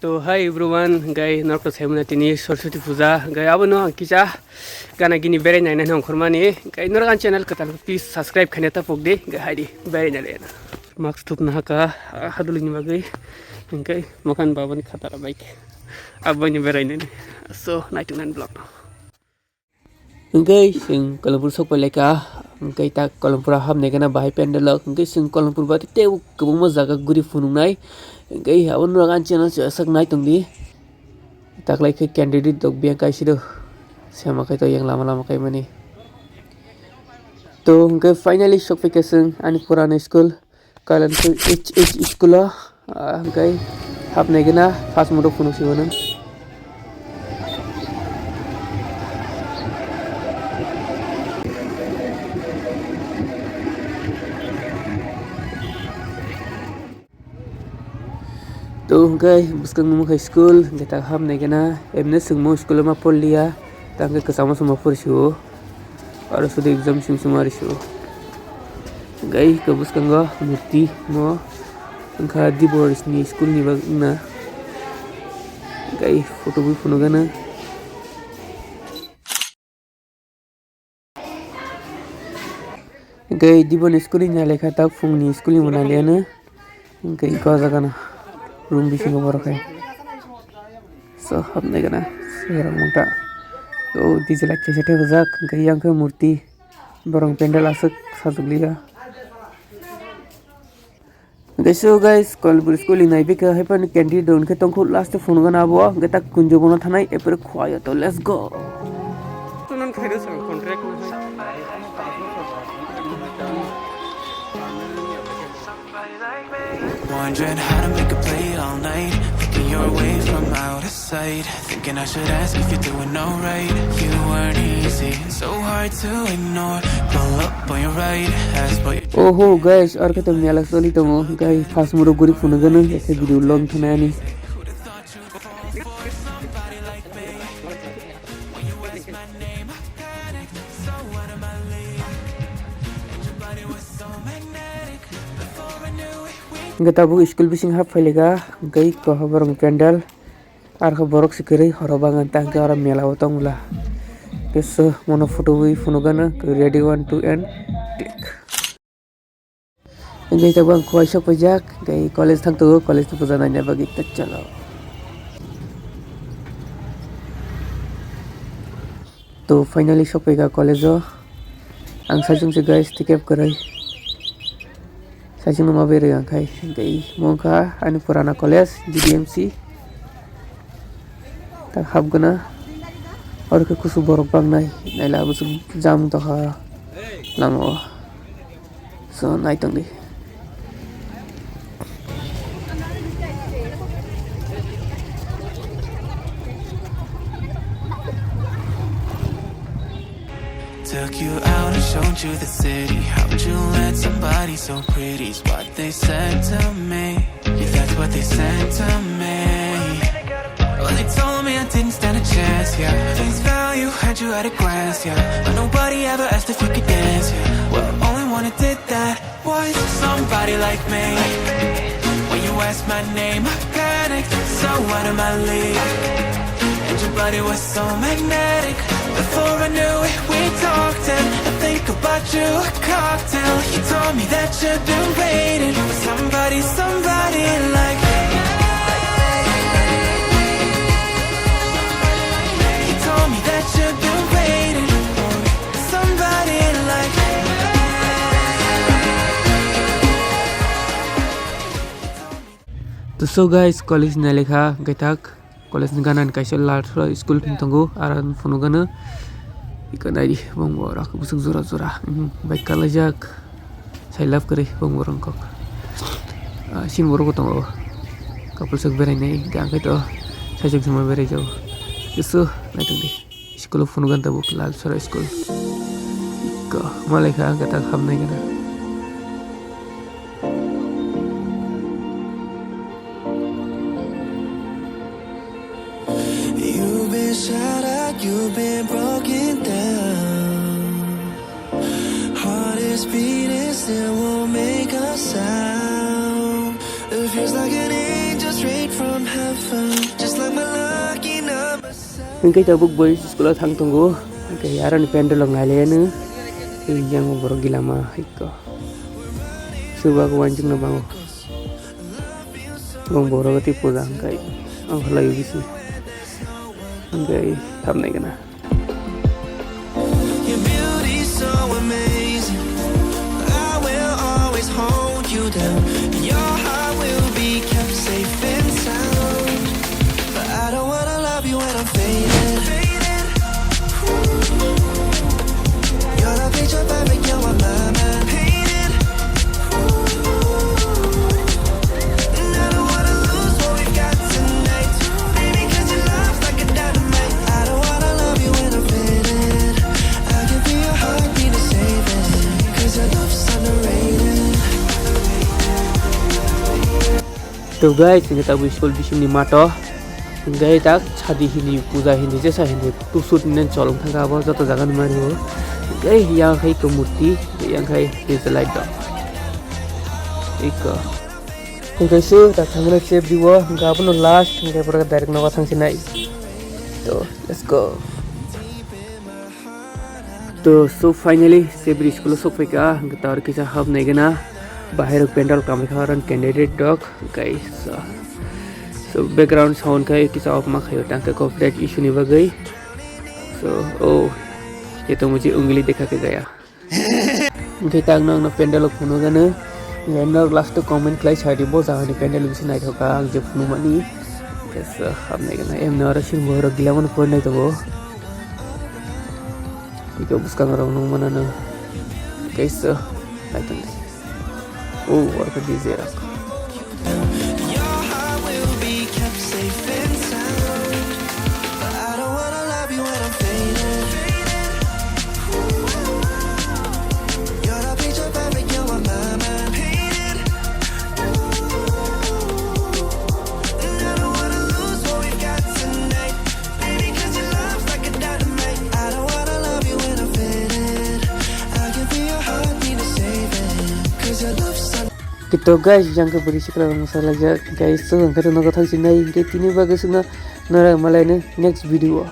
तो hi everyone गाय नरक सेमना तिनी सरस्वती पूजा गाय अब न किसा गाना गिनी बेरे नायना न खरमानि गाय नरगान चैनल कताल प्लीज सब्सक्राइब खनेता पोगदे गाय हायदि बेरे नाले मार्क्स थुपना हाका हादुलिनि बागै गाय मखान बाबन खतारा बाइक अब बनि बेरे नायनि सो नाइटुनान ब्लॉग गाय सिं कलमपुर sok लेका गाय ता कलमपुर हाबने गना बाहाय पेंडल गाय सिं कलमपुर बाति ते गोबां जागा गुरि फुनुंनाय गाय हावन रगान चैनल sak नाय तंगदि ताकलाय के कैंडिडेट दग बिया गायसिदो सेमाखै तो yang lama-lama kai mani तो गाय फाइनली सफैखासिं आंनि पुराना स्कुल कालानपुर एच स्कुल गाय हाबनाय गना फार्स्ट मदो फुनुसिगोन तो गाय बुस्कं मुखै स्कुल गेता हाबनाय गना एमने सिंगमो स्कुल मा पल्लिया तांगे कसामा समा फरसियो आरो सुदे एग्जाम सिम सुमारिसियो गाय का बुस्कंगा मूर्ति मो अंखा दिबोरिसनि स्कुल नि बागना गाय फोटो बि फुनुगाना गाय दिबोन स्कुल नि लेखा ता फुंनि स्कुल नि मोनालियानो गाय का जागाना रूम बिसिंग बरखाय सो हाबने गना सेरा मोटा तो दिजला केसेटे बजाक गैयांख मूर्ति बरं पेंडल आसक साजुलिया गैसो गाइस कलपुर स्कुल नाय बेक हायपन कैंडी दोन के तंखौ लास्ट फोन गना बो गता कुंजबन थानाय एपर खवाय तो लेट्स गो तुनन खायदो स contract Wondering how to make a play all night, thinking you're away from out of sight, thinking I should ask if you're doing alright. You weren't easy, so hard to ignore. Pull up on your right ass, but ओहो guys अर्को त मेला सोली त म गाइ fast मुरो गुरी फुन गन एसे भिडियो लङ थनानी गताबु स्कुल बिसिं हाब फैलेगा गई कहबरम पेंडल आर खबरक सिकरै हरबांगान तांके आर मेला वतंगला केस मनो फोटो बै फुनुगाना रेडी 1 2 एंड क्लिक गई तब आं खवाय सफैजाक गई कॉलेज थांतो कॉलेज तो पुजा नायना बागै त चलो तो फाइनली सफैगा कॉलेज आं साजों से गाइस टिकेट कराय साजों मा बेरे आंखाय गई मोंखा आंनि पुराना कॉलेज Ddmc ता हाबगना और के कुछ बरफ बांगनाय नायला बुसु जाम तो हा लामो सो नायतंगि took you out and showed you the city. How'd you let somebody so pretty's what they said to me? Yeah, that's what they said to me. Well, they told me I didn't stand a chance, yeah. Face value, had you at a glance, yeah. But nobody ever asked if you could dance, yeah. Well, only one who did that was somebody like me. When you asked my name, I panicked, so out of my league. And your body was so magnetic. Before I knew it, we talked and I think about you a cocktail. You told me that you've been waiting for somebody like me. You told me that you've been waiting for somebody like me. तो so guys college न लेखा गैताक college नि गानान काइसे लाथ्रा school थिंतंगो Aran फुनुगानो इकनायदि बंगो राख बुसुक जरा जरा bike कालाजाक साइलाफ करे बंगो रंकक सिन बरको तंगो couple सक बेरायनाय गांखै तो साइजक समा बेराय जाव यसो नायतंदि स्कुल फुनुगान तबुक लाल सरा स्कुल क मलेखा गता खामनाय गना You've been broken down. Heart is beating, still won't make a sound. It feels like an angel straight from heaven. Cái tàu buk boy sekolah thang tunggu cái yaran pendel ngai le nu yang borok gila ma hiko suba ko wanjing na bango bong borok ti puja kai ang halai gisi ngai tham nai kana Your beauty's so amazing. I will always hold you down. Your heart will be kept safe and sound. But I don't wanna love you when I'm faded. You're the picture perfect, you're what my mind painted. And I don't wanna lose what we've got tonight. Baby, 'cause your love's like a dynamite. I don't wanna love you when I'm faded. I can feel your heartbeat to save it. 'Cause your love's underrated. तो guys ini tabu school di sini mato gai tak chadi hini puja hini jesa hini tu sut nen cholong thanga bo joto jaga ni mari ho gai yang khai ko murti yang khai is light dog ik gai su ta thangna Chebri wo ga apno last gai pura direct nawa thang sinai to let's go तो so finally Chebri school so fika gatar kisa hab nei gana bahir pendal kam kharan candidate dog guys so background sound kai kisa off ma khayo tangka copyright issue ni bagai so oh ये तो मुझे उंगली दिखा के गया के तांग नंग न pendal फुनो गने लेनर लास्ट तो कमेंट क्लाइ छाडी बो जानि pendal बिसे नाइ थका आं जे फुनो मानि यस हम नै गना एम नर सिन बोर गिलामन पढ्नै त हो इको बुस्का गराउनु मन न guys like oh work DJ रक Your heart will be kept safe and sound. But I don't wanna love you when I'm faded. You're the picture perfect, you're what my mind painted. And I don't wanna lose what we've got tonight. Baby, 'cause your love's like a dynamite. I don't wanna love you when I'm faded. I can feel your heartbeat to save it. 'Cause your love's Gitu guys, yang keberi sekarang masalah guys, so angkat naga thang sinai, kayak tini bagus na nara malai ne next video.